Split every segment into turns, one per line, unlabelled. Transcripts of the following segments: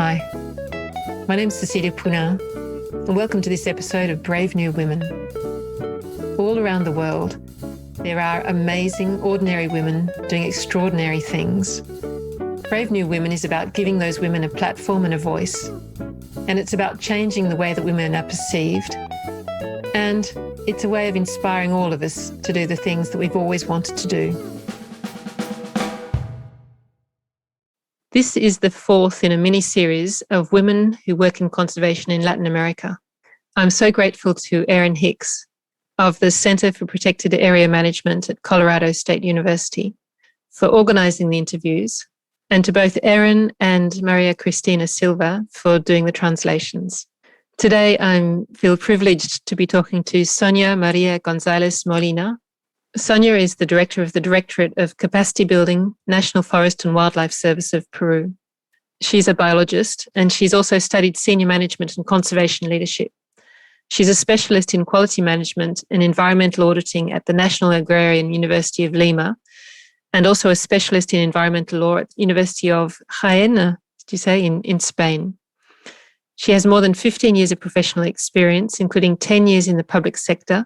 Hi, my name's Cecilia Poullain, and welcome to this episode of Brave New Women. All around the world, there are amazing, ordinary women doing extraordinary things. Brave New Women is about giving those women a platform and a voice, and it's about changing the way that women are perceived. And it's a way of inspiring all of us to do the things that we've always wanted to do. This is the fourth in a mini-series of women who work in conservation in Latin America. I'm so grateful to Erin Hicks of the Center for Protected Area Management at Colorado State University for organizing the interviews, and to both Erin and Maria Cristina Silva for doing the translations. Today, I feel privileged to be talking to Sonia Maria Gonzalez Molina. Sonia is the director of the Directorate of Capacity Building, National Forest and Wildlife Service of Peru. She's a biologist, and she's also studied senior management and conservation leadership. She's a specialist in quality management and environmental auditing at the National Agrarian University of Lima, and also a specialist in environmental law at the University of Jaén, in Spain. She has more than 15 years of professional experience, including 10 years in the public sector,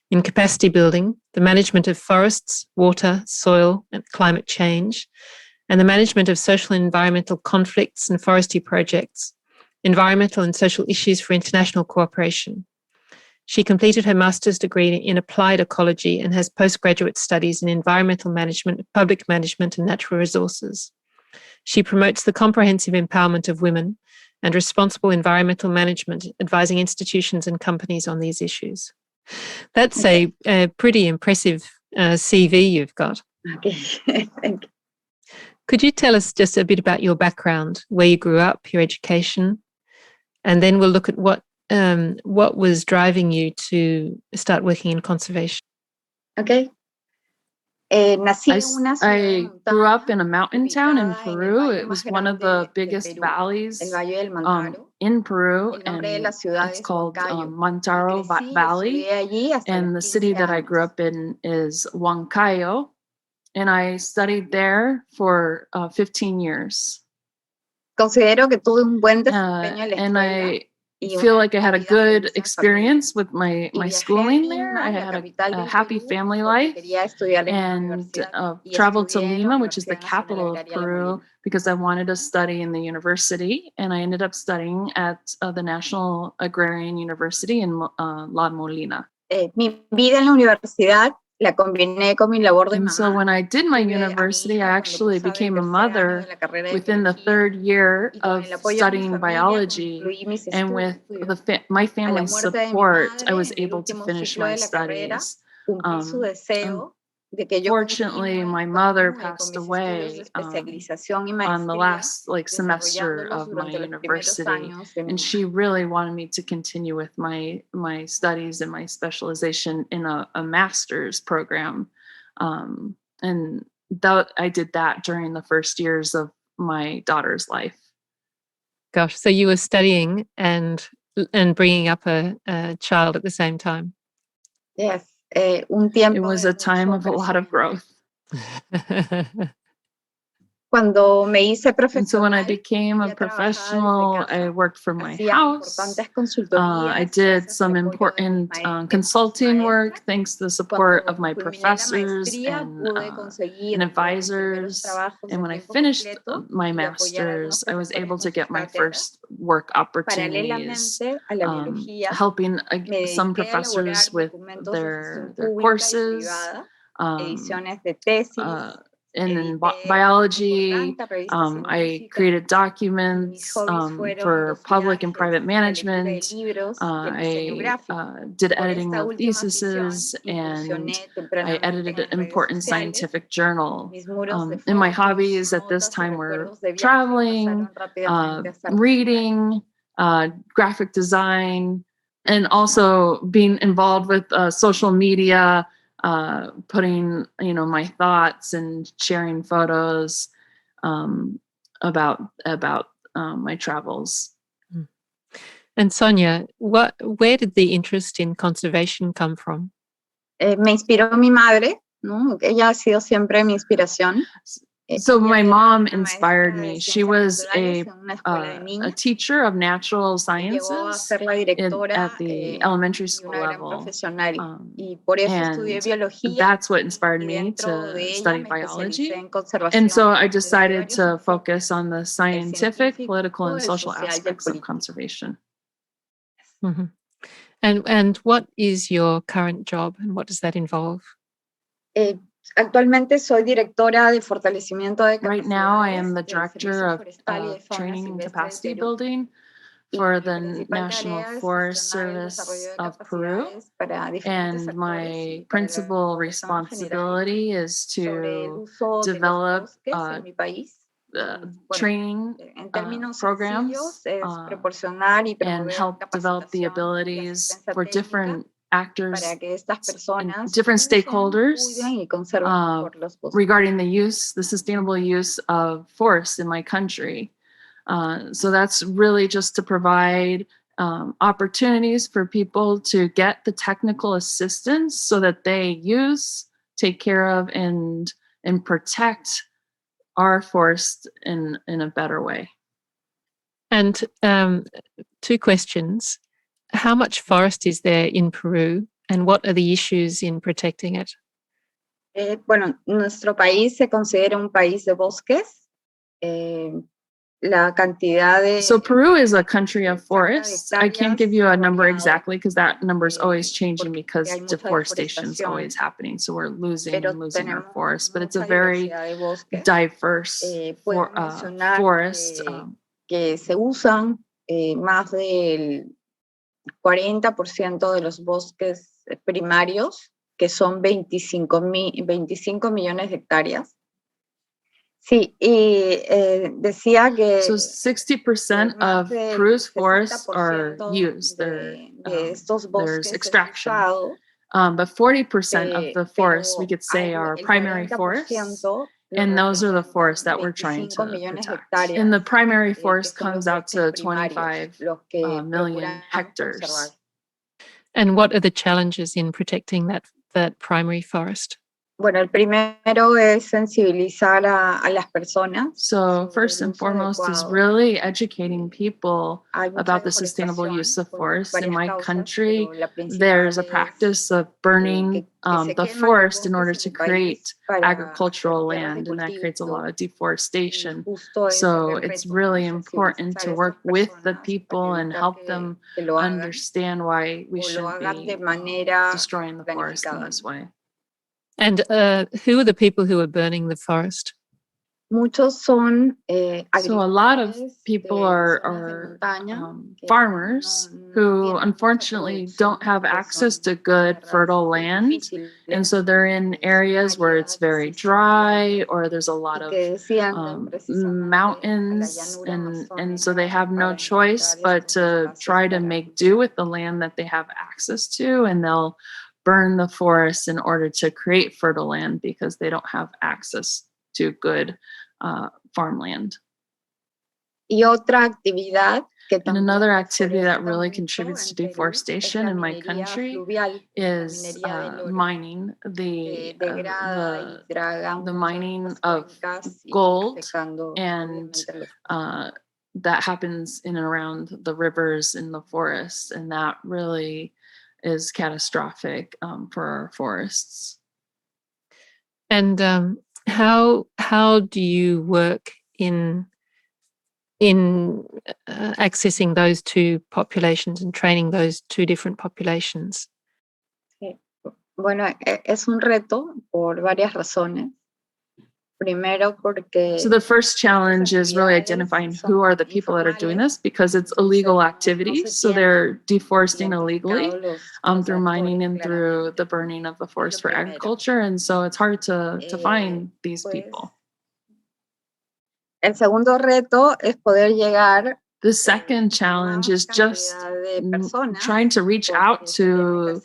in capacity building, the management of forests, water, soil, and climate change, and the management of social and environmental conflicts and forestry projects, environmental and social issues for international cooperation. She completed her master's degree in applied ecology and has postgraduate studies in environmental management, public management, and natural resources. She promotes the comprehensive empowerment of women and responsible environmental management, advising institutions and companies on these issues. That's a pretty impressive CV you've got.
Okay, thank you.
Could you tell us just a bit about your background, where you grew up, your education, and then we'll look at what was driving you to start working in conservation?
Okay.
I grew up in a mountain town in Peru. It was one of the biggest valleys in Peru, and it's called Montaro Valley. And the city that I grew up in is Huancayo, and I studied there for 15 years.
Considero que tuve un buen desempeño en la
And
escuela.
I feel like I had a good experience with my schooling there. I had a happy family life, and traveled to Lima, which is the capital of Peru, because I wanted to study in the university, and I ended up studying at the National Agrarian University in La Molina.
Mi vida en la universidad la combiné con mi labor de
And
mamá.
so when I did my university, I actually became a mother within the third year of studying biology. And with my family's support, I was able to finish my studies. Fortunately, my mother passed away on the last semester of my university, and she really wanted me to continue with my studies and my specialization in a master's program, and I did that during the first years of my daughter's life.
Gosh, so you were studying and bringing up a child at the same time.
Yes.
It was a time of a lot of growth.
Cuando me hice profesional,
And so when I became a professional, I worked from my house. I did some important consulting work thanks to the support of my professors and advisors. And when I finished my master's, I was able to get my first work opportunities, helping some professors with their courses. And in biology, I created documents for public and private management. I did editing of theses, and I edited an important scientific journal. And my hobbies at this time were traveling, reading, graphic design, and also being involved with social media, putting my thoughts and sharing photos about my travels.
And Sonia, where did the interest in conservation come from?
Me inspiró mi madre, ¿no? Ella ha sido siempre mi inspiración.
So my mom inspired me. She was a teacher of natural sciences at the elementary school level. And that's what inspired me to study biology. And so I decided to focus on the scientific, political, and social aspects of conservation.
Mm-hmm. And what is your current job and what does that involve?
Actualmente soy directora de fortalecimiento de
Right now, I am the director of training and capacity building for the National Forest Service of Peru. And my principal responsibility is to develop training programs and help develop the abilities for different actors and different stakeholders regarding the sustainable use of forests in my country. So that's really just to provide opportunities for people to get the technical assistance so that they take care of, and protect our forest in a better way.
And two questions. How much forest is there in Peru and what are the issues in protecting it?
Bueno, nuestro país se considera un país de bosques. La cantidad de
So Peru is a country of forests. I can't give you a number exactly because that number is always changing because deforestation is always happening. So we're losing our forests, but it's a very diverse forest.
Que se usan más del 40% de los bosques primarios, que son 25 millones de hectáreas. Sí, y decía que
so 60% of Peru's forests are used. There's extraction. But 40% of the forests we could say are primary forests. And those are the forests that we're trying to protect. And the primary forest comes out to 25 million hectares.
And what are the challenges in protecting that primary forest?
Bueno, el primero es sensibilizar a las personas.
So first and foremost is really educating people about the sustainable use of forests. In my country, there's a practice of burning the forest in order to create agricultural land, and that creates a lot of deforestation. So it's really important to work with the people and help them understand why we shouldn't be destroying the forest in this way.
And who are the people who are burning the forest?
Muchos son
so a lot of people are farmers who unfortunately don't have access to good fertile land, and so they're in areas where it's very dry or there's a lot of mountains, and so they have no choice but to try to make do with the land that they have access to, and they'll burn the forest in order to create fertile land because they don't have access to good farmland. And another activity that really contributes to deforestation in my country is mining, the mining of gold, and that happens in and around the rivers in the forests, and that really is catastrophic for our forests.
And how do you work in accessing those two populations and training those two different populations?
Bueno, es un reto por varias razones.
So the first challenge is really identifying who are the people that are doing this, because it's illegal activity. So they're deforesting illegally through mining and through the burning of the forest for agriculture. And so it's hard to find these people.
El segundo reto es poder llegar
The second challenge is just trying to reach out to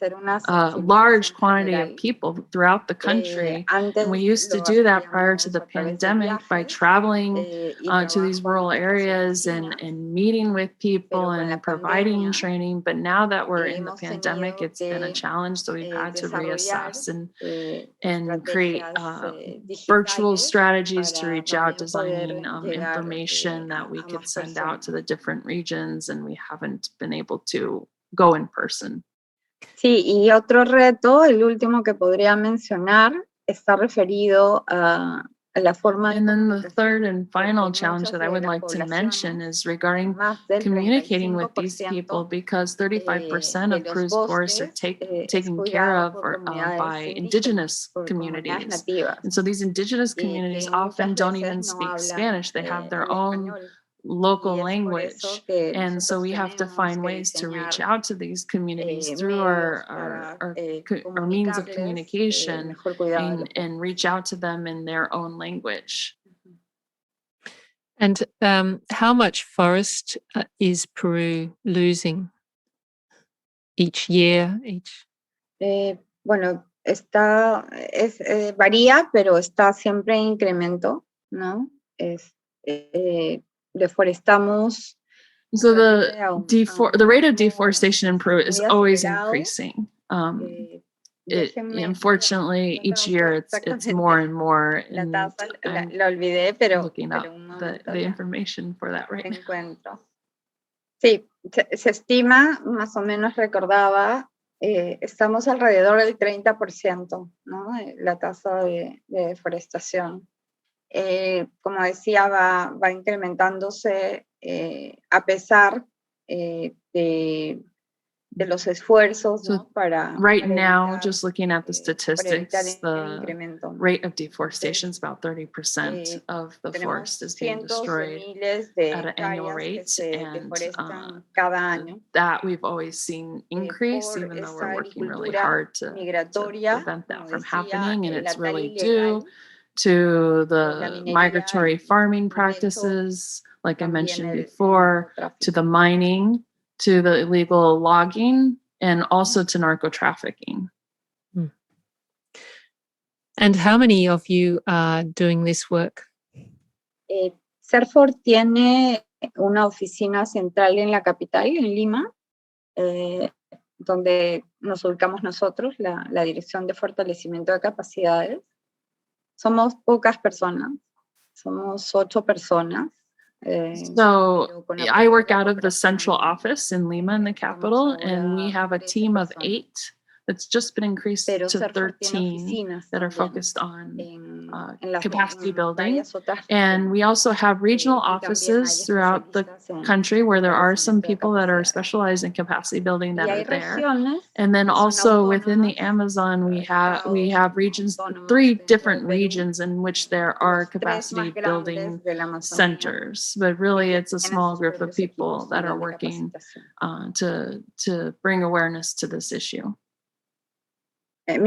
a large quantity of people throughout the country. And we used to do that prior to the pandemic by traveling to these rural areas and meeting with people and providing training. But now that we're in the pandemic, it's been a challenge. So we've had to reassess and create virtual strategies to reach out, designing information that we could send out to the different regions, and we haven't been able to go in person.
Sí, y otro reto, el último que podría mencionar, está referido a la forma.
And then the third and final challenge that I would like to mention is regarding communicating with these people, because 35% of Peru's forests are taken care of by indigenous communities. And so these indigenous communities often don't even speak Spanish. They have their own local language, and so we have to find ways to reach out to these communities through our means of communication and reach out to them in their own language.
And how much forest is Peru losing each year?
Bueno, varía, pero está siempre en incremento, ¿no? Deforestamos.
So the rate of deforestation in Peru is always increasing. Unfortunately, each year it's more and more. And
la olvidé, pero
looking up the information for that right
now. Sí, se estima, más o menos recordaba, estamos alrededor del 30%, ¿no? La tasa de deforestación. Como decía, va incrementándose a pesar de los esfuerzos, ¿no?
Right now, just looking at the statistics, the rate of deforestation is about 30% of the forest is being destroyed at an annual rate, and that we've always seen increase, even though we're working really hard to prevent that from happening. And it's really due to the migratory farming practices, like I mentioned before, to the mining, to the illegal logging, and also to narco-trafficking.
And how many of you are doing this work?
CERFOR tiene una oficina central en la capital, en Lima, donde nos ubicamos nosotros, la Dirección de Fortalecimiento de Capacidades. Somos pocas personas, somos 8 personas.
So I work out of the central office in Lima, in the capital, and we have a team of 8 that's just been increased to 13 that are focused on capacity building. And we also have regional offices throughout the country where there are some people that are specialized in capacity building that are there. And then also within the Amazon, we have regions, 3 different regions in which there are capacity building centers. But really, it's a small group of people that are working to bring awareness to this issue. So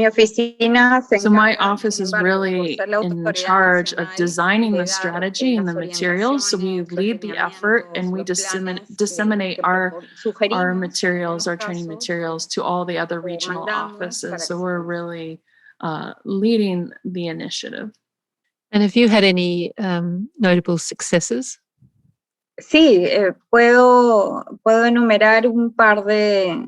my office is really in charge of designing the strategy and the materials. So we lead the effort and we disseminate our materials, our training materials to all the other regional offices. So we're really leading the initiative.
And have you had any notable successes?
Sí, puedo enumerar un par de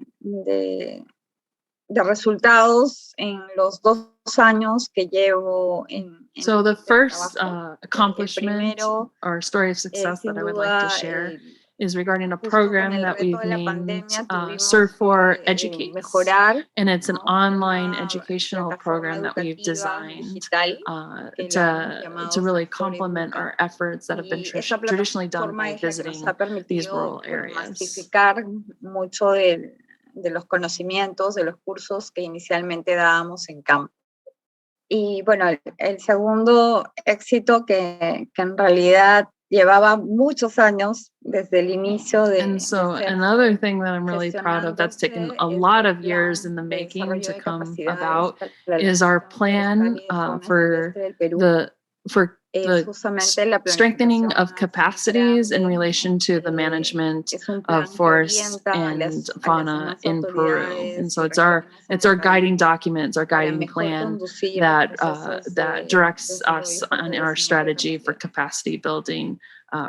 resultados en los 2 años que llevo en
So the first accomplishment or story of success that I would like to share is regarding a program that we've named Serve4 Educates, and it's an online educational program that we've designed to really complement our efforts that have been traditionally done by visiting these rural areas.
Mucho de los conocimientos, de los cursos que inicialmente dábamos en campo. Y bueno, el segundo éxito que en realidad llevaba muchos años desde el inicio de...
And so another thing that I'm really proud of that's taken a lot of years in the making to come about is our plan for the strengthening of capacities in relation to the management of forests and fauna in Peru. And so it's our guiding document, it's our guiding plan that directs us on our strategy for capacity building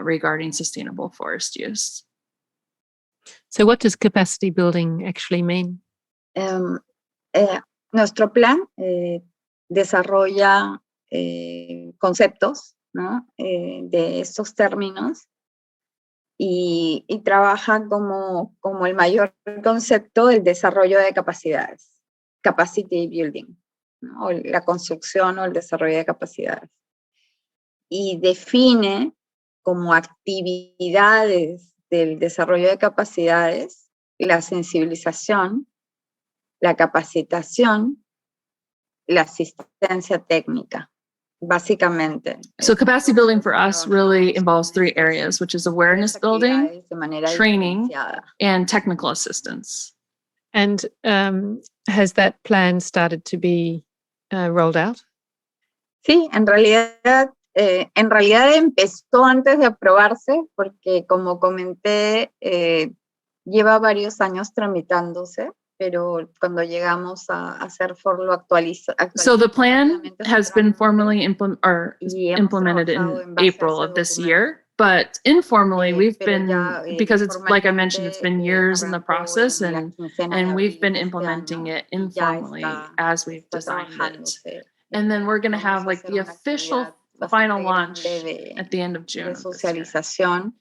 regarding sustainable forest use.
So what does capacity building actually mean?
Nuestro plan desarrolla conceptos, ¿no? De estos términos y trabaja como el mayor concepto del desarrollo de capacidades, capacity building, ¿no? O la construcción o el desarrollo de capacidades. Y define como actividades del desarrollo de capacidades la sensibilización, la capacitación, la asistencia técnica. Básicamente.
So capacity building for us really involves three areas, which is awareness building, training, and technical assistance.
And has that plan started to be rolled out?
Sí, en realidad empezó antes de aprobarse, porque como comenté, lleva varios años tramitándose. Pero cuando llegamos a hacer lo actualizado.
So the plan has been formally implemented in April of this year, but informally we've been, because it's like I mentioned, it's been years in the process, and we've been implementing it informally as we've designed it. And then we're going to have like the official final launch at the end of June.
De socialización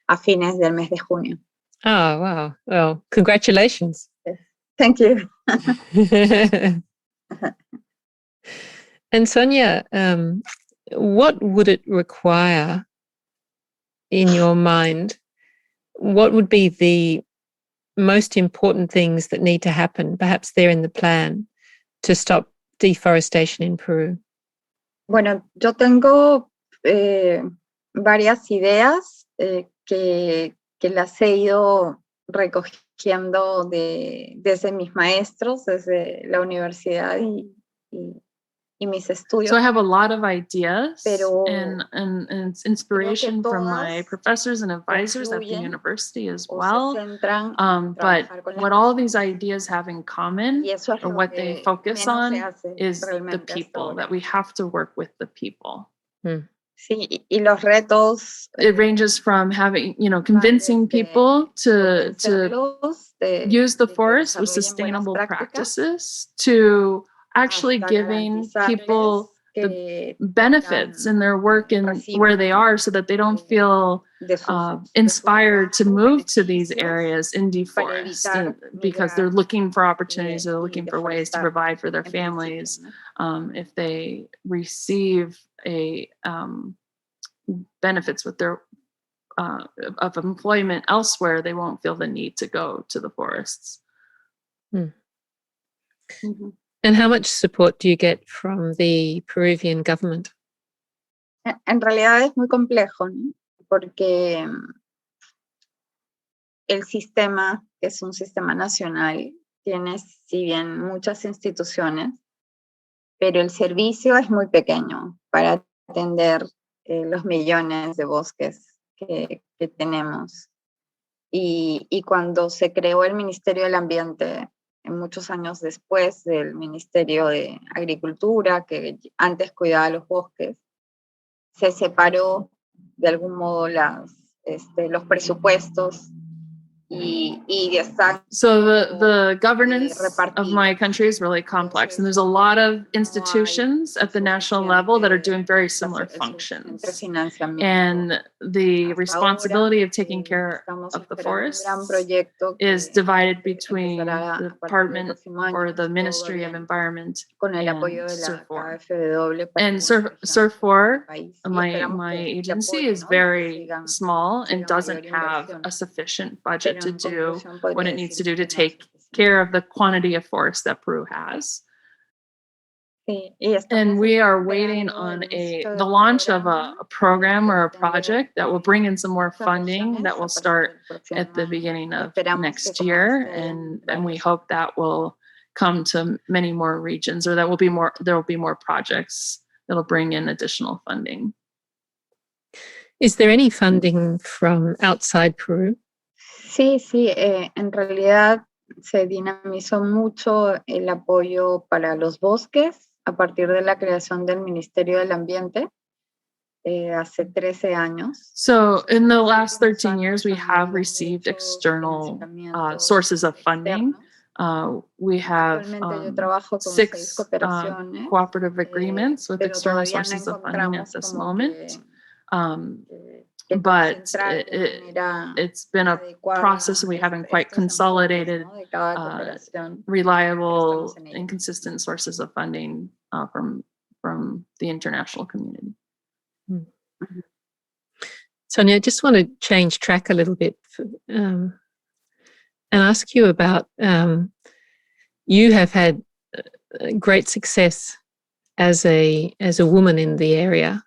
a fines del mes de junio.
Oh, wow. Well, congratulations.
Thank you.
And Sonia, what would it require in your mind? What would be the most important things that need to happen, perhaps they're in the plan, to stop deforestation in Peru?
Bueno, yo tengo varias ideas que las he ido recogiendo desde mis maestros, desde la universidad y mis estudios.
So I have a lot of ideas and inspiration from my professors and advisors at the university as well. But what all these ideas have in common, or what they focus on, is the people, that we have to work with the people.
Sí, y los retos.
It ranges from having, convincing people to use the forest with sustainable practices, to actually giving people the benefits in their work and where they are, so that they don't feel inspired to move to these areas in deforest, because they're looking for opportunities, or they're looking for ways to provide for their families. If they receive benefits with their of employment elsewhere, they won't feel the need to go to the forests.
Mm-hmm. And how much support do you get from the Peruvian government?
En realidad es muy complejo, ¿no? Porque el sistema, que es un sistema nacional, tiene, si bien, muchas instituciones, pero el servicio es muy pequeño para atender los millones de bosques que tenemos. Y cuando se creó el Ministerio del Ambiente, muchos años después del Ministerio de Agricultura, que antes cuidaba los bosques, se separó de algún modo los presupuestos y están.
So the governance of my country is really complex, and there's a lot of institutions at the national level that are doing very similar functions. And the responsibility of taking care of the forest is divided between the Department or the Ministry of Environment and SURF4. And SURF4, my agency, is very small and doesn't have a sufficient budget to do what it needs to do to take care of the quantity of forest that Peru has. And we are waiting on the launch of a program or a project that will bring in some more funding that will start at the beginning of next year, and we hope that will come to many more regions, or there will be more projects that'll bring in additional funding.
Is there any funding from outside Peru?
Sí, en realidad se dinamizó mucho el apoyo para los bosques a partir de la creación del Ministerio del Ambiente hace 13 años.
So in the last 13 years, we have received external sources of funding. We have 6 cooperative agreements with external sources of funding at this moment. But it's been a process, and we haven't quite consolidated reliable and consistent sources of funding from the international community.
Mm-hmm. Sonia, I just want to change track a little bit and ask you about, you have had great success as a woman in the area.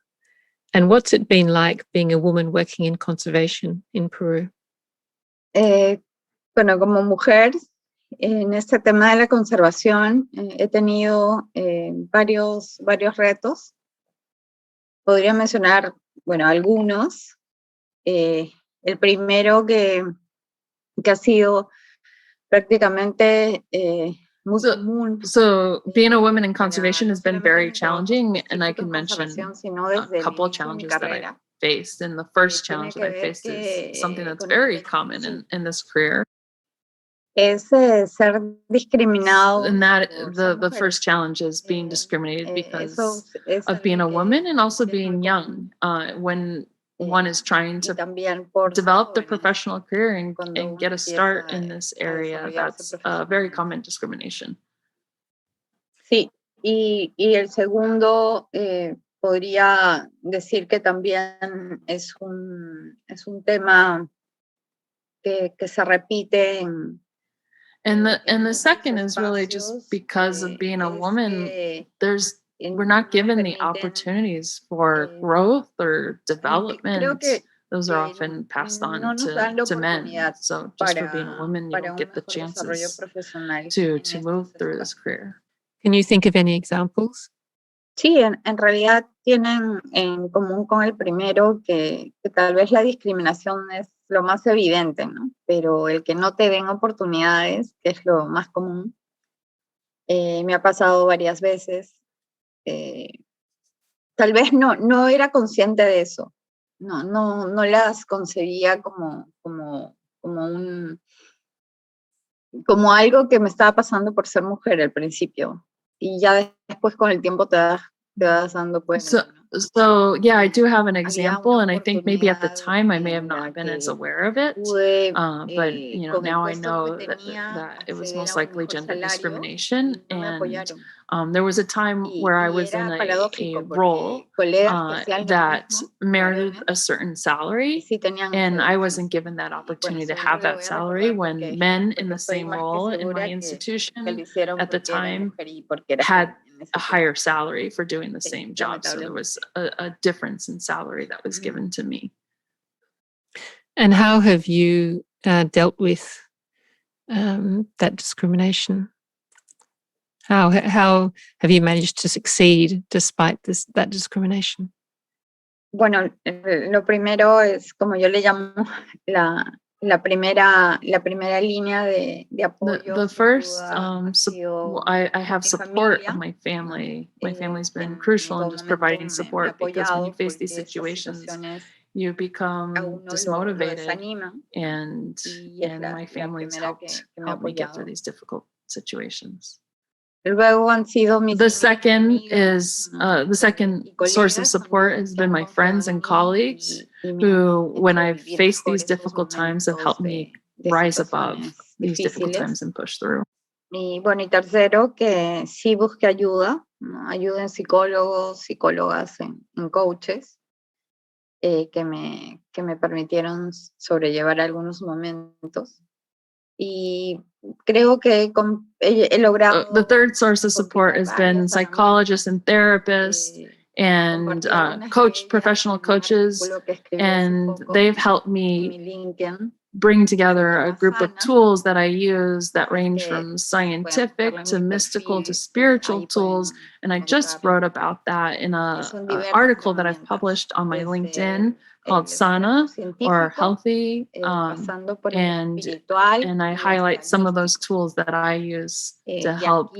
And what's it been like being a woman working in conservation in Peru?
Bueno, como mujer, en este tema de la conservación he tenido varios retos. Podría mencionar, bueno, algunos. El primero que ha sido prácticamente muy común.
So being a woman in conservation has been very challenging, and I can mention a couple of challenges that I faced. And the first challenge that I faced is something that's very common in this career.
Es ser discriminado.
And that the first challenge is being discriminated because of being a woman and also being young. When one is trying to develop their professional career and get a start in this area, that's a very common discrimination.
Sí, y el segundo podría decir que también es un tema que se repite
and the second is really just because of being a woman, we're not given the opportunities for growth or development. Those are often passed on to men. So just for being a woman, you don't get the chances to move through this career.
Can you think of any examples?
Sí, en realidad tienen en común con el primero que tal vez la discriminación es lo más evidente, ¿no? Pero el que no te den oportunidades, que es lo más común, me ha pasado varias veces. Tal vez no era consciente de eso. No las concebía como algo que me estaba pasando por ser mujer al principio. Y ya después con el tiempo te vas dando cuenta.
So yeah, I do have an example, and I think maybe at the time I may have not been as aware of it, but now I know that it was most likely gender discrimination. And there was a time where I was in a role that merited a certain salary, and I wasn't given that opportunity to have that salary when men in the same role in my institution at the time had a higher salary for doing the same job. So there was a difference in salary that was given to me.
And how have you dealt with that discrimination? How have you managed to succeed despite that discrimination?
Bueno, lo primero es, como yo le llamo, la primera línea de apoyo.
The first, I have support of my family. My family's been crucial in just providing support, because when you face these situations, you become dismotivated, and my family's helped me get through these difficult situations. The second source of support has been my friends and colleagues who, when I've faced these difficult times, have helped me rise above these difficult times and push through.
Y bueno, y tercero, que sí busque ayuda, ¿no? Ayuda en psicólogos, psicólogas, en coaches, que me permitieron sobrellevar algunos momentos. Y creo que he logrado.
The third source of support has been psychologists and therapists and professional coaches, and they've helped me bring together a group of tools that I use that range from scientific to mystical to spiritual tools. And I just wrote about that in an article that I've published on my LinkedIn called Sana or Healthy, and I highlight some of those tools that I use to help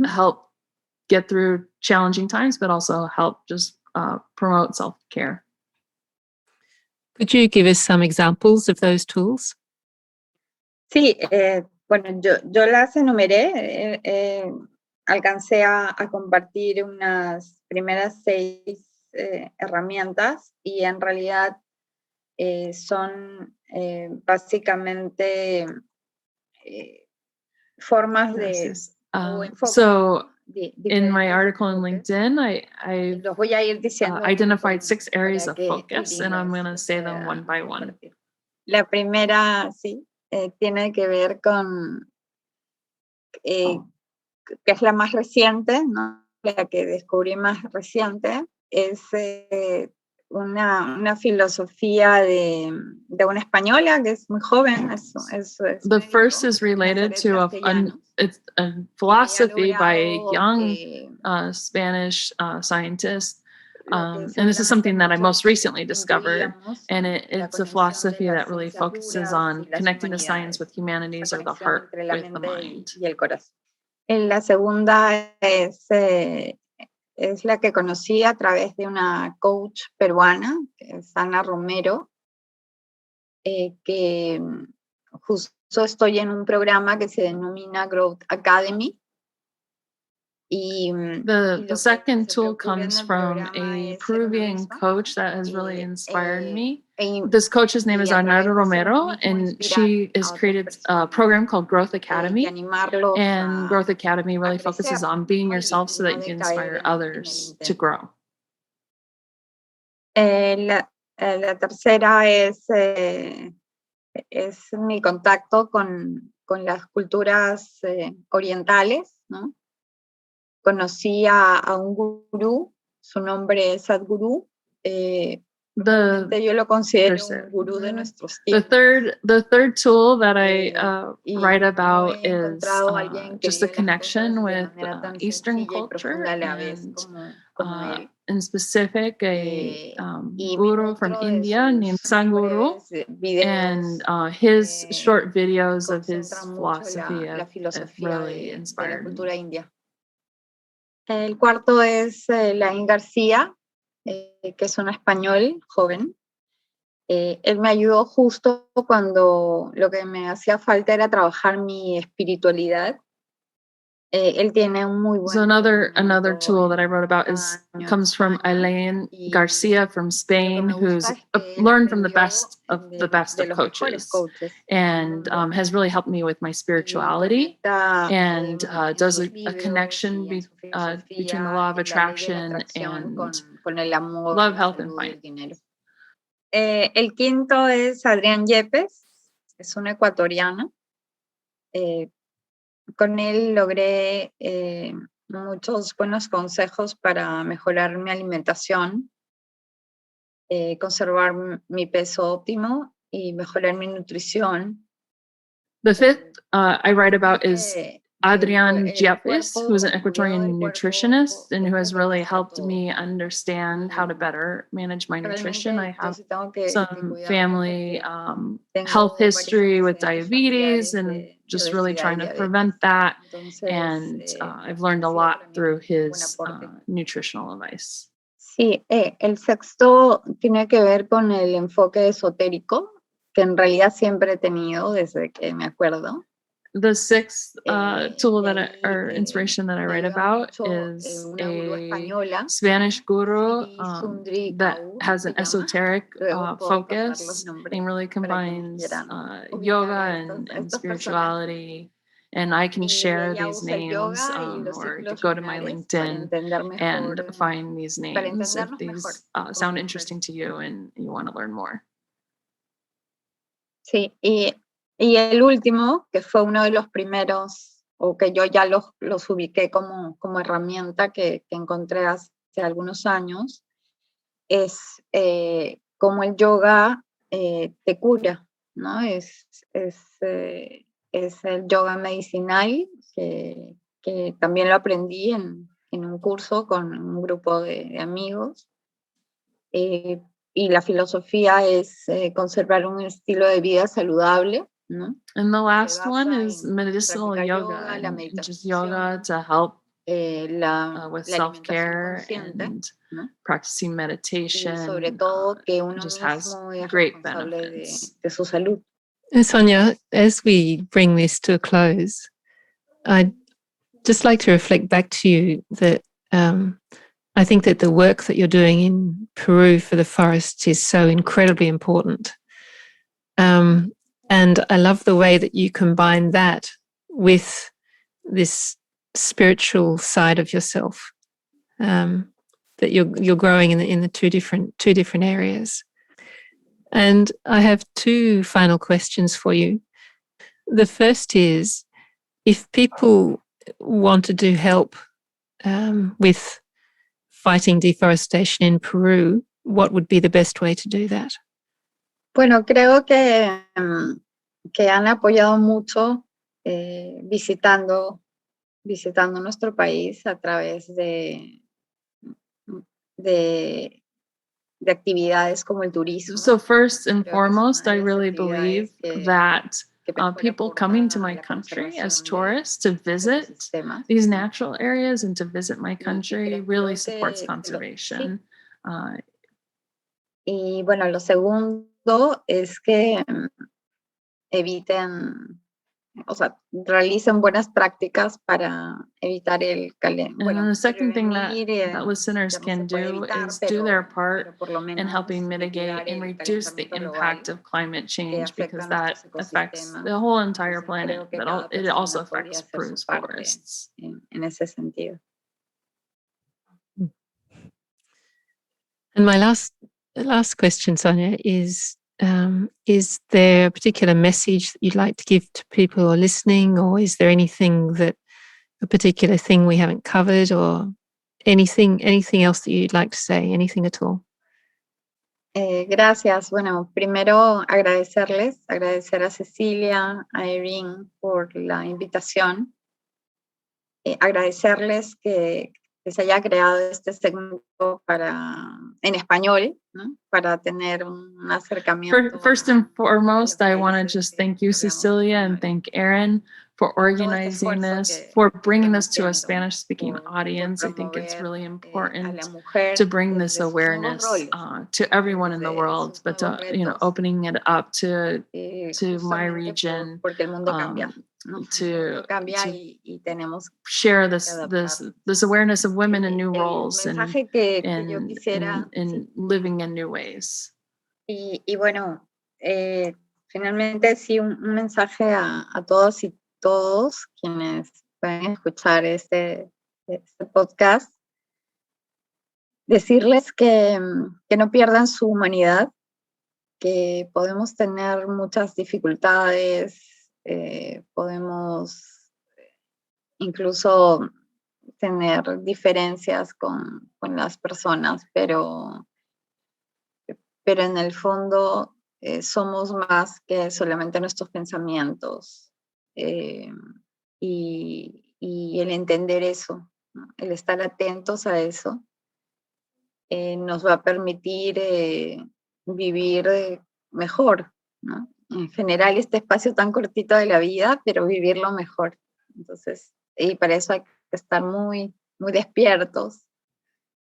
help get through challenging times, but also help just promote self-care.
Could you give us some examples of those tools?
Sí, bueno, yo las enumeré, alcancé a compartir unas primeras 6 herramientas y en realidad son básicamente formas de...
So in my article on LinkedIn, I
los voy a ir diciendo
identified 6 areas of focus, and I'm going to say them one by one.
La primera, sí, tiene que ver con, que es la más reciente, ¿no? La que descubrí más reciente, es una filosofía de una española que es muy joven.
The first is related to it's a philosophy by a young Spanish scientist. And this is something that I most recently discovered, and it's a philosophy that really focuses on connecting the science with humanities or the heart with the mind.
La segunda es la que conocí a través de una coach peruana, que es Ana Romero, que justo estoy en un programa que se denomina Growth Academy.
The second tool comes from a Peruvian coach that has really inspired me. This coach's name is Ana Romero, and she has created a program called Growth Academy. And Growth Academy really focuses on being yourself so that you can inspire others to grow.
La tercera es mi contacto con las culturas orientales, ¿no? Conocí a un gurú, su nombre es Sadhguru. Yo lo considero un gurú de nuestros tiempos.
The third tool that I write about is just a connection with Eastern culture, and in specific a guru from India named Sadhguru, and his short videos of his philosophy have really inspired me.
El cuarto es Laín García, que es un español joven. Él me ayudó justo cuando lo que me hacía falta era trabajar mi espiritualidad. Él tiene un muy buen...
So another tool that I wrote about comes from Elaine Garcia from Spain, who's learned from the best of coaches, and has really helped me with my spirituality, and does a connection between the law of attraction and love, health, and finance.
El quinto es Adrián Yepes, es un ecuatoriano. Con él logré muchos buenos consejos para mejorar mi alimentación, conservar mi peso óptimo y mejorar mi nutrición.
The fifth I write about is Adrián Yepes, who's an Ecuadorian nutritionist and who has really helped me understand how to better manage my nutrition. I have some family health history with diabetes and just really trying to prevent that. And I've learned a lot through his nutritional advice.
Sí, el sexto tiene que ver con el enfoque esotérico, que en realidad siempre he tenido desde que me acuerdo.
The sixth tool or inspiration that I write about is a Spanish guru that has an esoteric focus and really combines yoga and spirituality. And I can share these names, or you go to my LinkedIn and find these names if these sound interesting to you and you want to learn more.
Sí, y el último, que fue uno de los primeros, o que yo ya los ubiqué como herramienta que encontré hace algunos años, es cómo el yoga te cura, ¿no? Es el yoga medicinal, que también lo aprendí en un curso con un grupo de amigos. y la filosofía es conservar un estilo de vida saludable, ¿no?
And the last one is medicinal yoga, and just yoga to help with self-care and
¿no?
practicing meditation.
Y sobre todo que uno
just
mismo
has
es
great
responsable
benefits.
de su salud.
Sonia, as we bring this to a close, I'd just like to reflect back to you that I think that the work that you're doing in Peru for the forests is so incredibly important. And I love the way that you combine that with this spiritual side of yourself, that you're growing in the two different areas. And I have two final questions for you. The first is, if people wanted to help with fighting deforestation in Peru, what would be the best way to do that?
Bueno, creo que han apoyado mucho visitando nuestro país a través de actividades como el turismo.
So first and foremost, I really believe that people coming to my country as tourists to visit these natural areas and to visit my country really supports conservation.
Y bueno, lo segundo es que eviten, o sea, realicen buenas prácticas para evitar el calentamiento.
And the second thing that listeners can do is do their part in helping mitigate and reduce the impact of climate change, because that affects the whole entire planet, but it also affects Peru's forests.
En ese sentido.
And my last question, Sonia, is there a particular message that you'd like to give to people who are listening, or is there a particular thing we haven't covered, or anything else that you'd like to say, anything at all?
Gracias. Bueno, primero agradecer a Cecilia, a Erin por la invitación. Agradecerles que se haya creado este segmento en español, ¿no? Para tener un acercamiento.
First and foremost, I want to just thank you, Cecilia, and thank Erin for organizing this, for bringing this to a Spanish-speaking audience. I think it's really important to bring this awareness to everyone in the world, but to, opening it up to my region, to share this awareness of women in new roles and in living in new ways.
Y bueno, finalmente sí, un mensaje a todos y todos quienes pueden escuchar este podcast, decirles que no pierdan su humanidad, que podemos tener muchas dificultades, podemos incluso tener diferencias con las personas, pero en el fondo somos más que solamente nuestros pensamientos. Y el entender eso, ¿no? El estar atentos a eso, nos va a permitir vivir mejor, ¿no? En general, este espacio tan cortito de la vida, pero vivirlo mejor. Entonces, y para eso hay que estar muy, muy despiertos,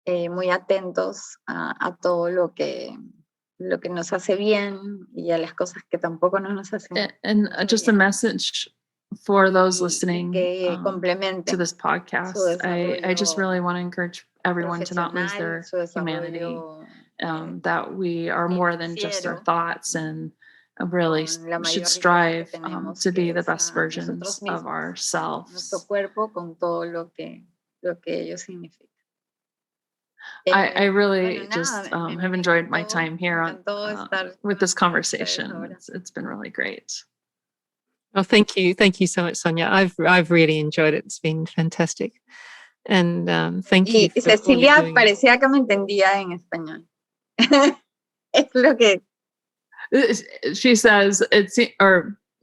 muy atentos a todo lo que nos hace bien y a las cosas que tampoco nos hacen bien.
And just a message for those listening to this podcast. I just really want to encourage everyone to not lose their humanity, that we are more than just our thoughts, and really should strive to be the best versions of ourselves.
Nuestro cuerpo con todo lo que ello significa.
I really just have enjoyed my time here with this conversation. It's been really great.
Well, thank you so much, Sonia. I've really enjoyed it. It's been fantastic, and thank you.
Y Cecilia parecía que me entendía en español. Es lo que
she says.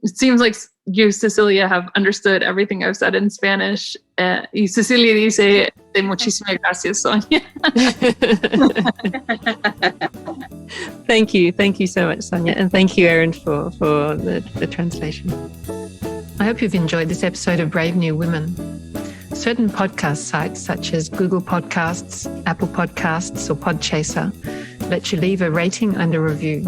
It seems like you, Cecilia, have understood everything I've said in Spanish. Y Cecilia dice, muchísimas gracias, Sonia.
Thank you. Thank you so much, Sonia. And thank you, Erin, for the translation. I hope you've enjoyed this episode of Brave New Women. Certain podcast sites such as Google Podcasts, Apple Podcasts, or Podchaser let you leave a rating and a review.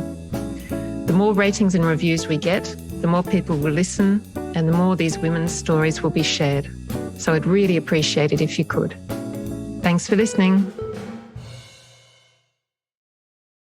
The more ratings and reviews we get, the more people will listen and the more these women's stories will be shared. So I'd really appreciate it if you could. Thanks for listening.